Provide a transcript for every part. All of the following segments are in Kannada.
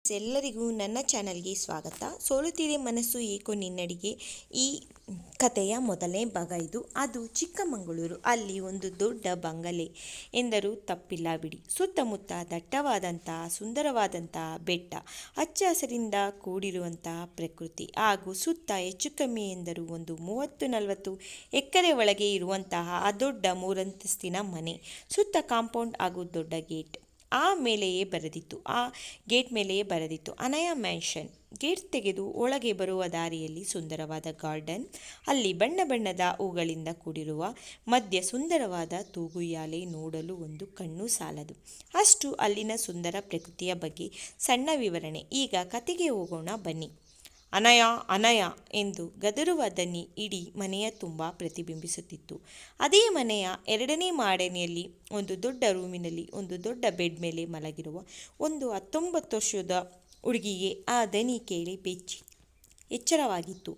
ಎಲ್ಲರಿಗೂ ನನ್ನ ಚಾನಲ್ಗೆ ಸ್ವಾಗತ. ಸೋಲುತ್ತಿದೆ ಮನಸ್ಸು ಏಕೋ ನಿನ್ನಡಿಗೆ ಈ ಕಥೆಯ ಮೊದಲನೇ ಭಾಗ ಇದು. ಅದು ಚಿಕ್ಕಮಗಳೂರು. ಅಲ್ಲಿ ಒಂದು ದೊಡ್ಡ ಬಂಗಲೆ ಎಂದರೂ ತಪ್ಪಿಲ್ಲ ಬಿಡಿ. ಸುತ್ತಮುತ್ತ ದಟ್ಟವಾದಂತಹ ಸುಂದರವಾದಂತಹ ಬೆಟ್ಟ, ಹಚ್ಚ ಹಸಿರಿಂದ ಕೂಡಿರುವಂತಹ ಪ್ರಕೃತಿ ಹಾಗೂ ಸುತ್ತ ಹೆಚ್ಚು ಕಮ್ಮಿ ಎಂದರೂ ಒಂದು 30-40 ಎಕರೆ ಒಳಗೆ ಇರುವಂತಹ ಆ ದೊಡ್ಡ 3 ಅಂತಸ್ತಿನ ಮನೆ, ಸುತ್ತ ಕಾಂಪೌಂಡ್ ಹಾಗೂ ದೊಡ್ಡ ಗೇಟ್. ಆ ಗೇಟ್ ಮೇಲೆಯೇ ಬರೆದಿತ್ತು ಅನಯ ಮ್ಯಾನ್ಷನ್. ಗೇಟ್ ತೆಗೆದು ಒಳಗೆ ಬರುವ ದಾರಿಯಲ್ಲಿ ಸುಂದರವಾದ ಗಾರ್ಡನ್, ಅಲ್ಲಿ ಬಣ್ಣ ಬಣ್ಣದ ಹೂಗಳಿಂದ ಕೂಡಿರುವ ಮಧ್ಯ ಸುಂದರವಾದ ತೂಗುಯ್ಯಾಲೆ, ನೋಡಲು ಒಂದು ಕಣ್ಣು ಸಾಲದು ಅಷ್ಟು ಅಲ್ಲಿನ ಸುಂದರ ಪ್ರಕೃತಿಯ ಬಗ್ಗೆ ಸಣ್ಣ ವಿವರಣೆ. ಈಗ ಕತೆಗೆ ಹೋಗೋಣ ಬನ್ನಿ. ಅನಯ ಅನಯ ಎಂದು ಗದರುವ ದನಿ ಇಡೀ ಮನೆಯ ತುಂಬ ಪ್ರತಿಬಿಂಬಿಸುತ್ತಿತ್ತು. ಅದೇ ಮನೆಯ 2ನೇ ಮಹಡಿಯಲ್ಲಿ ಒಂದು ದೊಡ್ಡ ರೂಮಿನಲ್ಲಿ ಒಂದು ದೊಡ್ಡ ಬೆಡ್ ಮೇಲೆ ಮಲಗಿರುವ ಒಂದು 19 ವರ್ಷದ ಹುಡುಗಿಗೆ ಆ ದನಿ ಕೇಳಿ ಬೆಚ್ಚಿ ಎಚ್ಚರವಾಗಿತ್ತು.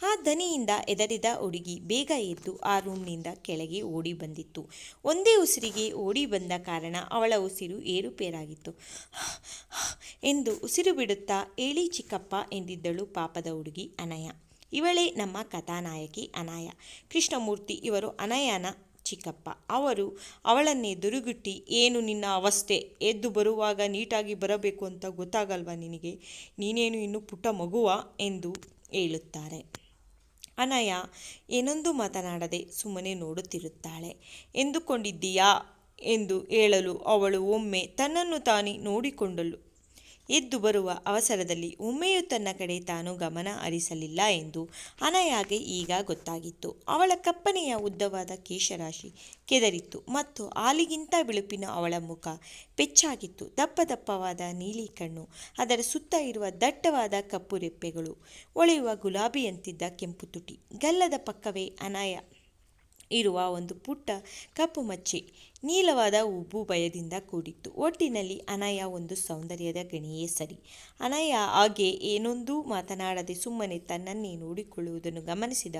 ಆ ದನಿಯಿಂದ ಹೆದರಿದ ಹುಡುಗಿ ಬೇಗ ಎದ್ದು ಆ ರೂಮ್ನಿಂದ ಕೆಳಗೆ ಓಡಿ ಬಂದಿತ್ತು. ಒಂದೇ ಉಸಿರಿಗೆ ಓಡಿ ಬಂದ ಕಾರಣ ಅವಳ ಉಸಿರು ಏರುಪೇರಾಗಿತ್ತು. ಎಂದು ಉಸಿರು ಬಿಡುತ್ತಾ ಹೇಳಿ ಚಿಕ್ಕಪ್ಪ ಎಂದಿದ್ದಳು ಪಾಪದ ಹುಡುಗಿ ಅನಯ. ಇವಳೇ ನಮ್ಮ ಕಥಾನಾಯಕಿ ಅನಯ. ಕೃಷ್ಣಮೂರ್ತಿ ಇವರು ಅನಯನ ಚಿಕ್ಕಪ್ಪ. ಅವರು ಅವಳನ್ನೇ ದುರುಗುಟ್ಟಿ, ಏನು ನಿನ್ನ ಅವಸ್ಥೆ, ಎದ್ದು ಬರುವಾಗ ನೀಟಾಗಿ ಬರಬೇಕು ಅಂತ ಗೊತ್ತಾಗಲ್ವಾ ನಿನಗೆ, ನೀನೇನು ಇನ್ನು ಪುಟ್ಟ ಮಗುವ ಎಂದು ಹೇಳುತ್ತಾರೆ. ಅನಯ ಏನೊಂದು ಮಾತನಾಡದೆ ಸುಮ್ಮನೆ ನೋಡುತ್ತಿರುತ್ತಾಳೆ. ಎಂದುಕೊಂಡಿದ್ದೀಯಾ ಎಂದು ಹೇಳಲು ಅವಳು ಒಮ್ಮೆ ತನ್ನನ್ನು ತಾನೇ ನೋಡಿಕೊಂಡಳು. ಎದ್ದು ಬರುವ ಅವಸರದಲ್ಲಿ ಒಮ್ಮೆಯೂ ತನ್ನ ಕಡೆ ತಾನು ಗಮನ ಹರಿಸಲಿಲ್ಲ ಎಂದು ಅನಯಾಗೆ ಈಗ ಗೊತ್ತಾಗಿತ್ತು. ಅವಳ ಕಪ್ಪನೆಯ ಉದ್ದವಾದ ಕೇಶರಾಶಿ ಕೆದರಿತ್ತು ಮತ್ತು ಹಾಲಿಗಿಂತ ಬಿಳುಪಿನ ಅವಳ ಮುಖ ಪೆಚ್ಚಾಗಿತ್ತು. ದಪ್ಪ ದಪ್ಪವಾದ ನೀಲಿ ಕಣ್ಣು, ಅದರ ಸುತ್ತ ಇರುವ ದಟ್ಟವಾದ ಕಪ್ಪು ರೆಪ್ಪೆಗಳು, ಹೊಳೆಯುವ ಗುಲಾಬಿಯಂತಿದ್ದ ಕೆಂಪು ತುಟಿ, ಗಲ್ಲದ ಪಕ್ಕವೇ ಅನಯ ಇರುವ ಒಂದು ಪುಟ್ಟ ಕಪ್ಪು ಮಚ್ಚೆ, ನೀಲವಾದ ಉಬ್ಬು ಭಯದಿಂದ ಕೂಡಿತ್ತು. ಒಟ್ಟಿನಲ್ಲಿ ಅನಯ ಒಂದು ಸೌಂದರ್ಯದ ಗಣಿಯೇ ಸರಿ. ಅನಯ ಹಾಗೆ ಏನೊಂದೂ ಮಾತನಾಡದೆ ಸುಮ್ಮನೆ ತನ್ನನ್ನೇ ನೋಡಿಕೊಳ್ಳುವುದನ್ನು ಗಮನಿಸಿದ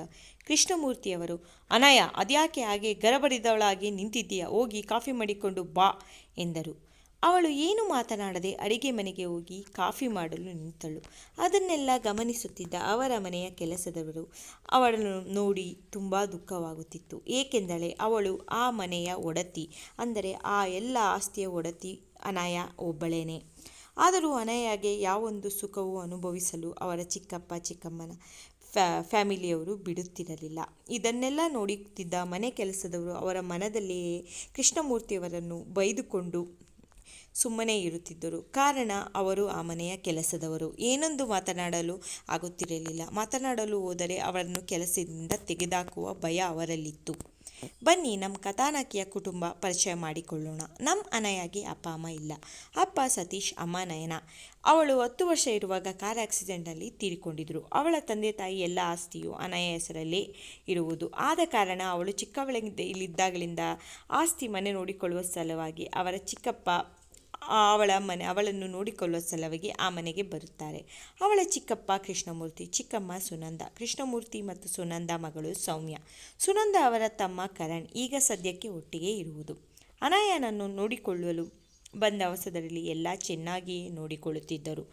ಕೃಷ್ಣಮೂರ್ತಿಯವರು, ಅನಯ, ಅದ್ಯಾಕೆ ಹಾಗೆ ಗರಬಡಿದವಳಾಗಿ ನಿಂತಿದ್ದೀಯಾ, ಹೋಗಿ ಕಾಫಿ ಮಾಡಿಕೊಂಡು ಬಾ ಎಂದರು. ಅವಳು ಏನು ಮಾತನಾಡದೆ ಅಡಿಗೆ ಮನೆಗೆ ಹೋಗಿ ಕಾಫಿ ಮಾಡಲು ನಿಂತಳು. ಅದನ್ನೆಲ್ಲ ಗಮನಿಸುತ್ತಿದ್ದ ಅವರ ಮನೆಯ ಕೆಲಸದವರು ಅವಳನ್ನು ನೋಡಿ ತುಂಬ ದುಃಖವಾಗುತ್ತಿತ್ತು. ಏಕೆಂದರೆ ಅವಳು ಆ ಮನೆಯ ಒಡತಿ, ಅಂದರೆ ಆ ಎಲ್ಲ ಆಸ್ತಿಯ ಒಡತಿ ಅನಯ ಒಬ್ಬಳೇನೆ. ಆದರೂ ಅನಯಗೆ ಯಾವೊಂದು ಸುಖವೂ ಅನುಭವಿಸಲು ಅವರ ಚಿಕ್ಕಪ್ಪ ಚಿಕ್ಕಮ್ಮನ ಫ್ಯಾಮಿಲಿಯವರು ಬಿಡುತ್ತಿರಲಿಲ್ಲ. ಇದನ್ನೆಲ್ಲ ನೋಡುತ್ತಿದ್ದ ಮನೆ ಕೆಲಸದವರು ಅವರ ಮನದಲ್ಲಿಯೇ ಕೃಷ್ಣಮೂರ್ತಿಯವರನ್ನು ಬೈದುಕೊಂಡು ಸುಮ್ಮನೆ ಇರುತ್ತಿದ್ದರು. ಕಾರಣ ಅವರು ಆ ಮನೆಯ ಕೆಲಸದವರು. ಏನೊಂದು ಮಾತನಾಡಲು ಆಗುತ್ತಿರಲಿಲ್ಲ. ಮಾತನಾಡಲು ಹೋದರೆ ಅವರನ್ನು ಕೆಲಸದಿಂದ ತೆಗೆದುಹಾಕುವ ಭಯ ಅವರಲ್ಲಿತ್ತು. ಬನ್ನಿ ನಮ್ಮ ಕಥಾನಾಯಕಿಯ ಕುಟುಂಬ ಪರಿಚಯ ಮಾಡಿಕೊಳ್ಳೋಣ. ನಮ್ಮ ಅನಯಗೆ ಅಪ್ಪ ಅಮ್ಮ ಇಲ್ಲ. ಅಪ್ಪ ಸತೀಶ್, ಅಮ್ಮ ನಯನ. ಅವಳು 10 ವರ್ಷ ಇರುವಾಗ ಕಾರ್ ಆಕ್ಸಿಡೆಂಟಲ್ಲಿ ತೀರಿಕೊಂಡಿದ್ರು. ಅವಳ ತಂದೆ ತಾಯಿ ಎಲ್ಲ ಆಸ್ತಿಯು ಅನಯ ಹೆಸರಲ್ಲೇ ಇರುವುದು. ಆದ ಕಾರಣ ಅವಳು ಚಿಕ್ಕವಳಿದ್ದಾಗಲಿಂದ ಆಸ್ತಿ ಮನೆ ನೋಡಿಕೊಳ್ಳುವ ಸಲುವಾಗಿ ಅವರ ಚಿಕ್ಕಪ್ಪ ಅವಳನ್ನು ನೋಡಿಕೊಳ್ಳುವ ಸಲುವಾಗಿ ಆ ಮನೆಗೆ ಬರುತ್ತಾರೆ. ಅವಳ ಚಿಕ್ಕಪ್ಪ ಕೃಷ್ಣಮೂರ್ತಿ, ಚಿಕ್ಕಮ್ಮ ಸುನಂದ. ಕೃಷ್ಣಮೂರ್ತಿ ಮತ್ತು ಸುನಂದ ಮಗಳು ಸೌಮ್ಯ. ಸುನಂದ ಅವರ ತಮ್ಮ ಕರಣ್ ಈಗ ಸದ್ಯಕ್ಕೆ ಒಟ್ಟಿಗೆ ಇರುವುದು. ಅನಯನನ್ನು ನೋಡಿಕೊಳ್ಳಲು ಬಂದ ಅವಸರದಲ್ಲಿ ಎಲ್ಲ ಚೆನ್ನಾಗಿಯೇ ನೋಡಿಕೊಳ್ಳುತ್ತಿದ್ದರು.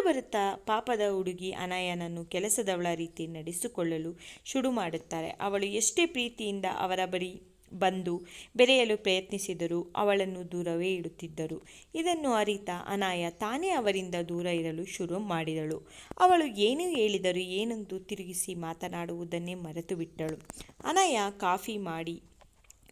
ಬರುತ್ತಾ ಪಾಪದ ಹುಡುಗಿ ಅನಯನನ್ನು ಕೆಲಸದವಳ ರೀತಿ ನಡೆಸಿಕೊಳ್ಳಲು ಶುರು ಮಾಡುತ್ತಾರೆ. ಅವಳು ಎಷ್ಟೇ ಪ್ರೀತಿಯಿಂದ ಅವರ ಬಳಿ ಬಂದು ಬೆರೆಯಲು ಪ್ರಯತ್ನಿಸಿದರೂ ಅವಳನ್ನು ದೂರವೇ ಇಡುತ್ತಿದ್ದರು. ಇದನ್ನು ಅರಿತ ಅನಯ ತಾನೇ ಅವರಿಂದ ದೂರ ಇರಲು ಶುರು ಮಾಡಿದಳು. ಅವಳು ಏನು ಹೇಳಿದರೂ ಏನೊಂದು ತಿರುಗಿಸಿ ಮಾತನಾಡುವುದನ್ನೇ ಮರೆತು ಬಿಟ್ಟಳು. ಅನಯ ಕಾಫಿ ಮಾಡಿ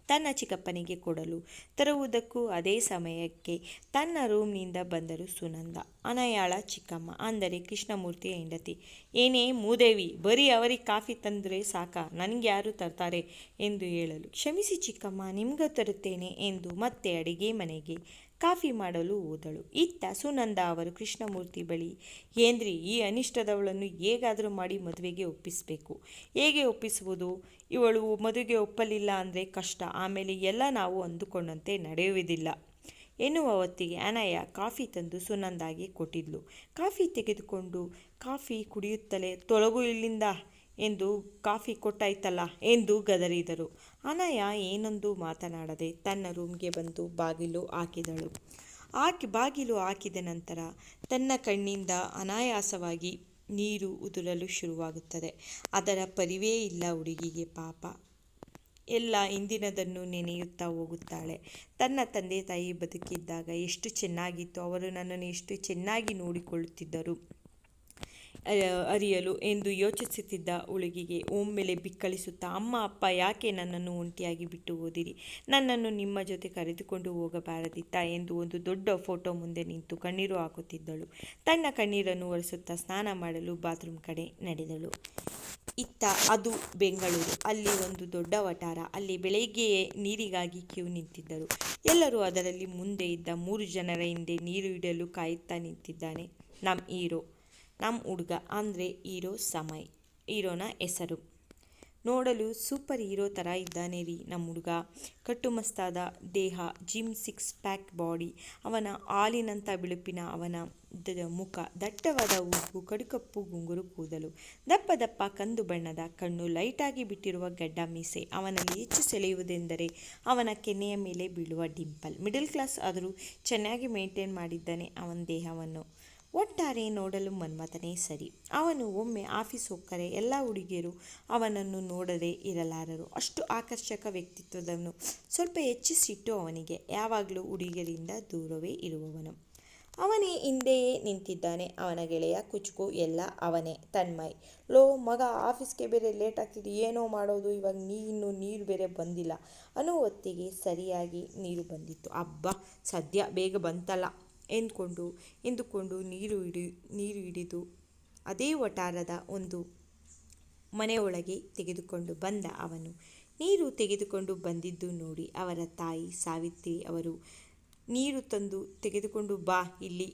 ತನ್ನ ಚಿಕ್ಕಪ್ಪನಿಗೆ ಕೊಡಲು ತರುವುದಕ್ಕೂ ಅದೇ ಸಮಯಕ್ಕೆ ತನ್ನ ರೂಮ್ನಿಂದ ಬಂದರು ಸುನಂದ, ಅನಯಾಳ ಚಿಕ್ಕಮ್ಮ, ಅಂದರೆ ಕೃಷ್ಣಮೂರ್ತಿಯ ಹೆಂಡತಿ. ಏನೇ ಮೂದೇವಿ, ಬರೀ ಅವರಿಗೆ ಕಾಫಿ ತಂದರೆ ಸಾಕ, ನನಗೆ ಯಾರು ತರ್ತಾರೆ ಎಂದು ಹೇಳಲು, ಕ್ಷಮಿಸಿ ಚಿಕ್ಕಮ್ಮ, ನಿಮ್ಗೆ ತರುತ್ತೇನೆ ಎಂದು ಮತ್ತೆ ಅಡಿಗೆ ಮನೆಗೆ ಕಾಫಿ ಮಾಡಲು ಹೋದಳು. ಇತ್ತ ಸುನಂದ ಅವರು ಕೃಷ್ಣಮೂರ್ತಿ ಬಳಿ, ಏನ್ರಿ, ಈ ಅನಿಷ್ಟದವಳನ್ನು ಹೇಗಾದರೂ ಮಾಡಿ ಮದುವೆಗೆ ಒಪ್ಪಿಸಬೇಕು. ಹೇಗೆ ಒಪ್ಪಿಸುವುದು? ಇವಳು ಮದುವೆಗೆ ಒಪ್ಪಲಿಲ್ಲ ಅಂದರೆ ಕಷ್ಟ, ಆಮೇಲೆ ಎಲ್ಲ ನಾವು ಅಂದುಕೊಂಡಂತೆ ನಡೆಯುವುದಿಲ್ಲ ಎನ್ನುವ ಹೊತ್ತಿಗೆ ಅನಯ ಕಾಫಿ ತಂದು ಸುನಂದಾಗೆ ಕೊಟ್ಟಿದ್ಲು. ಕಾಫಿ ತೆಗೆದುಕೊಂಡು ಕಾಫಿ ಕುಡಿಯುತ್ತಲೇ, ತೊಲಗು ಇಲ್ಲಿಂದ ಎಂದು ಕಾಫಿ ಕೊಟ್ಟಾಯ್ತಲ್ಲ ಎಂದು ಗದರಿದರು. ಅನಯ ಏನೊಂದು ಮಾತನಾಡದೆ ತನ್ನ ರೂಮ್ಗೆ ಬಂದು ಬಾಗಿಲು ಹಾಕಿದಳು. ಬಾಗಿಲು ಹಾಕಿದ ನಂತರ ತನ್ನ ಕಣ್ಣಿಂದ ಅನಾಯಾಸವಾಗಿ ನೀರು ಉದುರಲು ಶುರುವಾಗುತ್ತದೆ. ಅದರ ಪರಿವೇ ಇಲ್ಲ ಹುಡುಗಿಗೆ. ಪಾಪ ಎಲ್ಲ ಹಿಂದಿನದನ್ನು ನೆನೆಯುತ್ತಾ ಹೋಗುತ್ತಾಳೆ. ತನ್ನ ತಂದೆ ತಾಯಿ ಬದುಕಿದ್ದಾಗ ಎಷ್ಟು ಚೆನ್ನಾಗಿತ್ತು, ಅವರು ನನ್ನನ್ನು ಎಷ್ಟು ಚೆನ್ನಾಗಿ ನೋಡಿಕೊಳ್ಳುತ್ತಿದ್ದರು ಅರಿಯಲು ಎಂದು ಯೋಚಿಸುತ್ತಿದ್ದ ಹುಡುಗಿಗೆ ಒಮ್ಮೆಲೆ ಬಿಕ್ಕಳಿಸುತ್ತಾ, ಅಮ್ಮ ಅಪ್ಪ ಯಾಕೆ ನನ್ನನ್ನು ಒಂಟಿಯಾಗಿ ಬಿಟ್ಟು ಹೋದಿರಿ? ನನ್ನನ್ನು ನಿಮ್ಮ ಜೊತೆ ಕರೆದುಕೊಂಡು ಹೋಗಬಾರದಿತ್ತಾ ಎಂದು ಒಂದು ದೊಡ್ಡ ಫೋಟೋ ಮುಂದೆ ನಿಂತು ಕಣ್ಣೀರು ಹಾಕುತ್ತಿದ್ದಳು. ತನ್ನ ಕಣ್ಣೀರನ್ನು ಒರೆಸುತ್ತಾ ಸ್ನಾನ ಮಾಡಲು ಬಾತ್ರೂಮ್ ಕಡೆ ನಡೆದಳು. ಇತ್ತ ಅದು ಬೆಂಗಳೂರು. ಅಲ್ಲಿ ಒಂದು ದೊಡ್ಡ ವಠಾರ. ಅಲ್ಲಿ ಬೆಳಗ್ಗೆಯೇ ನೀರಿಗಾಗಿ ಕ್ಯೂ ನಿಂತಿದ್ದರು ಎಲ್ಲರೂ. ಅದರಲ್ಲಿ ಮುಂದೆ ಇದ್ದ 3 ಜನರ ಹಿಂದೆ ನೀರು ಹಿಡಿಯಲು ಕಾಯುತ್ತಾ ನಿಂತಿದ್ದಾನೆ ನಮ್ಮ ಹುಡುಗ, ಅಂದರೆ ಹೀರೋ ಸಮಯ್. ಹೀರೋನ ಹೆಸರು. ನೋಡಲು ಸೂಪರ್ ಹೀರೋ ಥರ ಇದ್ದಾನೆ ರೀ ನಮ್ಮ ಹುಡುಗ. ಕಟ್ಟುಮಸ್ತಾದ ದೇಹ, ಜಿಮ್, 6 ಪ್ಯಾಕ್ ಬಾಡಿ, ಅವನ ಹಾಲಿನಂಥ ಬಿಳುಪಿನ ಅವನ ಮುಖ, ದಟ್ಟವಾದ ಉಗ್ಗು, ಕಡುಕಪ್ಪು ಗುಂಗುರು ಕೂದಲು, ದಪ್ಪ ದಪ್ಪ ಕಂದು ಬಣ್ಣದ ಕಣ್ಣು, ಲೈಟಾಗಿ ಬಿಟ್ಟಿರುವ ಗಡ್ಡ ಮೀಸೆ. ಅವನಲ್ಲಿ ಹೆಚ್ಚು ಸೆಳೆಯುವುದೆಂದರೆ ಅವನ ಕೆನ್ನೆಯ ಮೇಲೆ ಬೀಳುವ ಡಿಂಪಲ್. ಮಿಡಲ್ ಕ್ಲಾಸ್ ಆದರೂ ಚೆನ್ನಾಗಿ ಮೇಂಟೈನ್ ಮಾಡಿದ್ದಾನೆ ಅವನ ದೇಹವನ್ನು. ಒಟ್ಟಾರೆ ನೋಡಲು ಮನ್ಮಥನೇ ಸರಿ. ಅವನು ಒಮ್ಮೆ ಆಫೀಸ್ ಹೋಗ್ತಾರೆ ಎಲ್ಲ ಹುಡುಗಿಯರು ಅವನನ್ನು ನೋಡದೆ ಇರಲಾರರು. ಅಷ್ಟು ಆಕರ್ಷಕ ವ್ಯಕ್ತಿತ್ವದವನು. ಸ್ವಲ್ಪ ಹೆಚ್ಚು ಸಿಟ್ಟು ಅವನಿಗೆ. ಯಾವಾಗಲೂ ಹುಡುಗಿಯರಿಂದ ದೂರವೇ ಇರುವವನು. ಅವನೇ ಹಿಂದೆಯೇ ನಿಂತಿದ್ದಾನೆ. ಅವನ ಗೆಳೆಯ ಕುಚುಕು ಎಲ್ಲ ಅವನೇ. ತನ್ಮಯ್, ಲೋ ಮಗ, ಆಫೀಸ್ಗೆ ಬೇರೆ ಲೇಟ್ ಆಗ್ತಿದೆ, ಏನೋ ಮಾಡೋದು ಇವಾಗ. ಇನ್ನೂ ನೀರು ಬೇರೆ ಬಂದಿಲ್ಲ ಅನ್ನೋ ಹೊತ್ತಿಗೆ ಸರಿಯಾಗಿ ನೀರು ಬಂದಿತ್ತು. ಹಬ್ಬ, ಸದ್ಯ ಬೇಗ ಬಂತಲ್ಲ ಎಂದುಕೊಂಡು ನೀರು ಹಿಡಿದು ಅದೇ ವಠಾರದ ಒಂದು ಮನೆಯೊಳಗೆ ತೆಗೆದುಕೊಂಡು ಬಂದ. ಅವನು ನೀರು ತೆಗೆದುಕೊಂಡು ಬಂದಿದ್ದು ನೋಡಿ ಅವರ ತಾಯಿ ಸಾವಿತ್ರಿ ಅವರು ನೀರು ತಂದು ತೆಗೆದುಕೊಂಡು ಬಾ ಇಲ್ಲಿ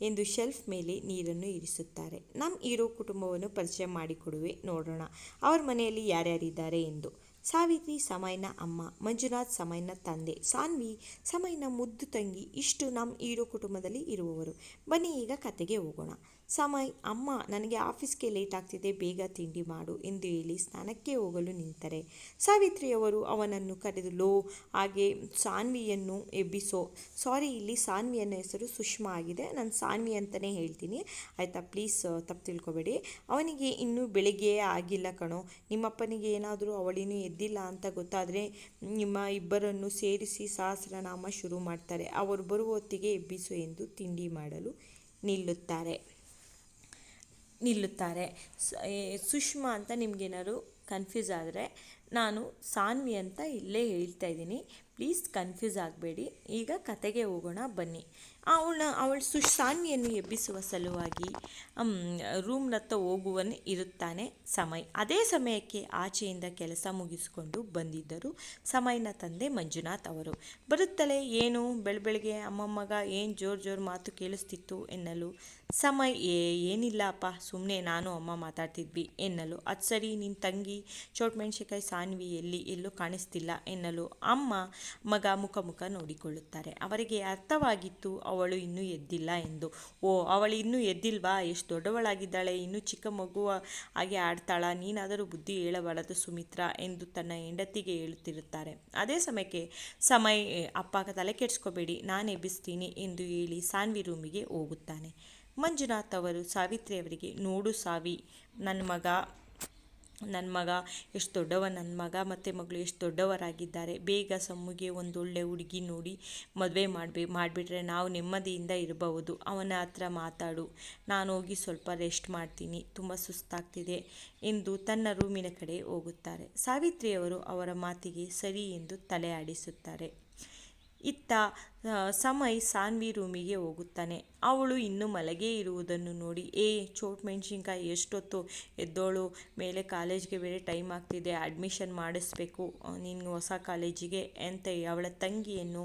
ಎಂದು ಶೆಲ್ಫ್ ಮೇಲೆ ನೀರನ್ನು ಇರಿಸುತ್ತಾರೆ. ನಮ್ಮ ಹೀರೋ ಕುಟುಂಬವನ್ನು ಪರಿಚಯ ಮಾಡಿಕೊಡುವೆ, ನೋಡೋಣ ಅವ್ರ ಮನೆಯಲ್ಲಿ ಯಾರ್ಯಾರಿದ್ದಾರೆ ಎಂದು. ಸಾವಿತ್ರಿ ಸಮಯ್ನ ಅಮ್ಮ, ಮಂಜುನಾಥ್ ಸಮಯ್ನ ತಂದೆ, ಸಾನ್ವಿ ಸಮಯ್ನ ಮುದ್ದು ತಂಗಿ. ಇಷ್ಟು ನಮ್ಮ ಹೀರೋ ಕುಟುಂಬದಲ್ಲಿ ಇರುವವರು. ಬನ್ನಿ ಈಗ ಕತೆಗೆ ಹೋಗೋಣ. ಸಮಯ್, ಅಮ್ಮ ನನಗೆ ಆಫೀಸ್ಗೆ ಲೇಟ್ ಆಗ್ತಿದೆ, ಬೇಗ ತಿಂಡಿ ಮಾಡು ಎಂದು ಹೇಳಿ ಸ್ನಾನಕ್ಕೆ ಹೋಗಲು ನಿಂತರೆ ಸಾವಿತ್ರಿಯವರು ಅವನನ್ನು ಕರೆದು, ಲೋ ಹಾಗೆ ಸಾನ್ವಿಯನ್ನು ಎಬ್ಬಿಸೋ. ಸಾರಿ, ಇಲ್ಲಿ ಸಾನ್ವಿಯನ್ನ ಹೆಸರು ಸುಷ್ಮಾ ಆಗಿದೆ, ನಾನು ಸಾನ್ವಿ ಅಂತಲೇ ಹೇಳ್ತೀನಿ ಆಯಿತಾ, ಪ್ಲೀಸ್ ತಪ್ಪು ತಿಳ್ಕೊಬೇಡಿ. ಅವನಿಗೆ ಇನ್ನೂ ಬೆಳಗ್ಗೆಯೇ ಆಗಿಲ್ಲ ಕಣೋ. ನಿಮ್ಮಪ್ಪನಿಗೆ ಏನಾದರೂ ಅವಳಿನೂ ಎದ್ದಿಲ್ಲ ಅಂತ ಗೊತ್ತಾದರೆ ನಿಮ್ಮ ಇಬ್ಬರನ್ನು ಸೇರಿಸಿ ಸಹಸ್ರನಾಮ ಶುರು ಮಾಡ್ತಾರೆ. ಅವರು ಬರುವ ಹೊತ್ತಿಗೆ ಎಬ್ಬಿಸು ಎಂದು ತಿಂಡಿ ಮಾಡಲು ನಿಲ್ಲುತ್ತಾರೆ. ಸುಷ್ಮಾ ಅಂತ ನಿಮಗೇನಾದ್ರು ಕನ್ಫ್ಯೂಸ್ ಆದರೆ ನಾನು ಸಾನ್ವಿ ಅಂತ ಇಲ್ಲೇ ಹೇಳ್ತಾ ಇದ್ದೀನಿ, ಪ್ಲೀಸ್ ಕನ್ಫ್ಯೂಸ್ ಆಗಬೇಡಿ. ಈಗ ಕತೆಗೆ ಹೋಗೋಣ ಬನ್ನಿ. ಅವಳು ಸಾನ್ವಿಯನ್ನು ಎಬ್ಬಿಸುವ ಸಲುವಾಗಿ ರೂಮ್ನತ್ತ ಹೋಗುವನು ಇರುತ್ತಾನೆ ಸಮಯ್. ಅದೇ ಸಮಯಕ್ಕೆ ಆಚೆಯಿಂದ ಕೆಲಸ ಮುಗಿಸಿಕೊಂಡು ಬಂದಿದ್ದರು ಸಮಯ್ನ ತಂದೆ ಮಂಜುನಾಥ್ ಅವರು. ಬರುತ್ತಲೇ, ಏನು ಬೆಳಬೆಳಗ್ಗೆ ಅಮ್ಮಮ್ಮಗ ಏನು ಜೋರು ಮಾತು ಕೇಳಿಸ್ತಿತ್ತು ಎನ್ನಲು ಸಮಯ್, ಏನಿಲ್ಲ ಅಪ್ಪ, ಸುಮ್ಮನೆ ನಾನು ಅಮ್ಮ ಮಾತಾಡ್ತಿದ್ವಿ ಎನ್ನಲು. ಅದು ಸರಿ, ನಿನ್ನ ತಂಗಿ ಚೋಟ್ಮೆಣ್ಸಿಕಾಯಿ ಸಾನ್ವಿ ಎಲ್ಲೂ ಕಾಣಿಸ್ತಿಲ್ಲ ಎನ್ನಲು ಅಮ್ಮ ಮಗ ಮುಖ ನೋಡಿಕೊಳ್ಳುತ್ತಾರೆ. ಅವರಿಗೆ ಅರ್ಥವಾಗಿತ್ತು ಅವಳು ಇನ್ನೂ ಎದ್ದಿಲ್ಲ ಎಂದು. ಓ, ಅವಳು ಇನ್ನೂ ಎದ್ದಿಲ್ವಾ? ಎಷ್ಟು ದೊಡ್ಡವಳಾಗಿದ್ದಾಳೆ, ಇನ್ನೂ ಚಿಕ್ಕ ಮಗುವ ಹಾಗೆ ಆಡ್ತಾಳ, ನೀನಾದರೂ ಬುದ್ಧಿ ಹೇಳಬಾರದು ಸುಮಿತ್ರಾ ಎಂದು ತನ್ನ ಹೆಂಡತಿಗೆ ಹೇಳುತ್ತಿರುತ್ತಾರೆ. ಅದೇ ಸಮಯಕ್ಕೆ ಸಮಯ್, ಅಪ್ಪ ತಲೆ ಕೆಡಿಸ್ಕೋಬೇಡಿ, ನಾನು ಎಬ್ಬಿಸ್ತೀನಿ ಎಂದು ಹೇಳಿ ಸಾನ್ವಿ ರೂಮಿಗೆ ಹೋಗುತ್ತಾನೆ. ಮಂಜುನಾಥ್ ಅವರು ಸಾವಿತ್ರಿಯವರಿಗೆ, ನೋಡು ಸಾವಿ, ನನ್ನ ಮಗ ಎಷ್ಟು ದೊಡ್ಡವ, ನನ್ನ ಮಗ ಮತ್ತು ಮಗಳು ಎಷ್ಟು ದೊಡ್ಡವರಾಗಿದ್ದಾರೆ. ಬೇಗ ಸಮ್ಮಿಗೆ ಒಂದೊಳ್ಳೆ ಹುಡುಗಿ ನೋಡಿ ಮದುವೆ ಮಾಡಿಬಿಟ್ರೆ ನಾವು ನೆಮ್ಮದಿಯಿಂದ ಇರಬಹುದು. ಅವನ ಹತ್ರ ಮಾತಾಡು, ನಾನು ಹೋಗಿ ಸ್ವಲ್ಪ ರೆಸ್ಟ್ ಮಾಡ್ತೀನಿ, ತುಂಬ ಸುಸ್ತಾಗ್ತಿದೆ ಎಂದು ತನ್ನ ರೂಮಿನ ಕಡೆ ಹೋಗುತ್ತಾರೆ. ಸಾವಿತ್ರಿಯವರು ಅವರ ಮಾತಿಗೆ ಸರಿ ಎಂದು ತಲೆ ಆಡಿಸುತ್ತಾರೆ. ಇತ್ತ ಸಮಯ್ ಸಾನ್ವಿ ರೂಮಿಗೆ ಹೋಗುತ್ತಾನೆ. ಅವಳು ಇನ್ನೂ ಮಲಗೇ ಇರುವುದನ್ನು ನೋಡಿ, ಚೋಟ್ ಮೆಣಸಿನ್ಕಾಯಿ ಎಷ್ಟೊತ್ತು ಎದ್ದೋಳು, ಮೇಲೆ ಕಾಲೇಜ್ಗೆ ಬೇರೆ ಟೈಮ್ ಆಗ್ತಿದೆ, ಅಡ್ಮಿಷನ್ ಮಾಡಿಸ್ಬೇಕು ನಿನ್ನ ಹೊಸ ಕಾಲೇಜಿಗೆ ಅಂತ ಅವಳ ತಂಗಿಯನ್ನು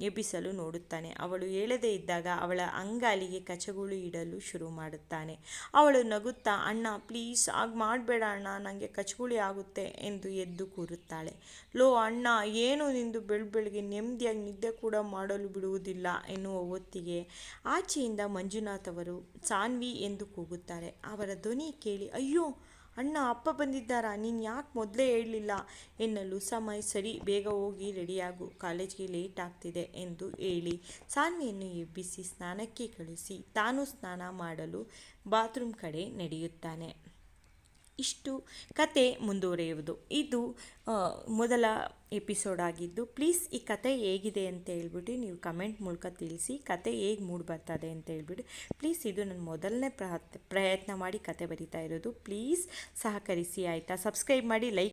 ಎಬ್ಬಿಸಲು ನೋಡುತ್ತಾನೆ. ಅವಳು ಹೇಳದೇ ಇದ್ದಾಗ ಅವಳ ಅಂಗಾಲಿಗೆ ಕಚಗುಳಿ ಇಡಲು ಶುರು ಮಾಡುತ್ತಾನೆ. ಅವಳು ನಗುತ್ತಾ, ಅಣ್ಣ ಪ್ಲೀಸ್ ಆಗ ಮಾಡಬೇಡ ಅಣ್ಣ, ನನಗೆ ಕಚಗುಳಿ ಆಗುತ್ತೆ ಎಂದು ಎದ್ದು ಕೂರುತ್ತಾಳೆ. ಲೋ ಅಣ್ಣ, ಏನು ನಿಂದು ಬೆಳಗ್ಗೆ ನೆಮ್ಮದಿಯಾಗಿ ನಿದ್ದೆ ಕೂಡ ಮಾಡಲು ಬಿಡುವುದಿಲ್ಲ ಎನ್ನುವ ಹೊತ್ತಿಗೆ ಆಚೆಯಿಂದ ಮಂಜುನಾಥ್ ಅವರು ಸಾನ್ವಿ ಎಂದು ಕೂಗುತ್ತಾರೆ. ಅವರ ಧ್ವನಿ ಕೇಳಿ, ಅಯ್ಯೋ ಅಣ್ಣ ಅಪ್ಪ ಬಂದಿದ್ದಾರಾ, ನೀನು ಯಾಕೆ ಮೊದಲೇ ಹೇಳಲಿಲ್ಲ ಎನ್ನಲು ಸಮಯ್ ಸರಿ ಬೇಗ ಹೋಗಿ ರೆಡಿಯಾಗು, ಕಾಲೇಜ್ಗೆ ಲೇಟ್ ಆಗ್ತಿದೆ ಎಂದು ಹೇಳಿ ಸಾನ್ವಿಯನ್ನು ಎಬ್ಬಿಸಿ ಸ್ನಾನಕ್ಕೆ ಕಳಿಸಿ ತಾನು ಸ್ನಾನ ಮಾಡಲು ಬಾತ್ರೂಮ್ ಕಡೆ ನಡೆಯುತ್ತಾನೆ. ಇಷ್ಟು ಕತೆ ಮುಂದುವರಿಯುವುದು. ಇದು ಮೊದಲ ಎಪಿಸೋಡ್ ಆಗಿದ್ದು, ಪ್ಲೀಸ್ ಈ ಕತೆ ಹೇಗಿದೆ ಅಂತ ಹೇಳ್ಬಿಟ್ಟು ನೀವು ಕಮೆಂಟ್ ಮೂಲಕ ತಿಳಿಸಿ. ಕತೆ ಹೇಗೆ ಮೂಡಿ ಬರ್ತದೆ ಅಂತ ಹೇಳ್ಬಿಟ್ಟು ಪ್ಲೀಸ್. ಇದು ನನ್ನ ಮೊದಲನೇ ಪ್ರಯತ್ನ ಮಾಡಿ ಕತೆ ಬರಿತಾ ಇರೋದು. ಪ್ಲೀಸ್ ಸಹಕರಿಸಿ ಆಯಿತಾ. ಸಬ್ಸ್ಕ್ರೈಬ್ ಮಾಡಿ, ಲೈಕ್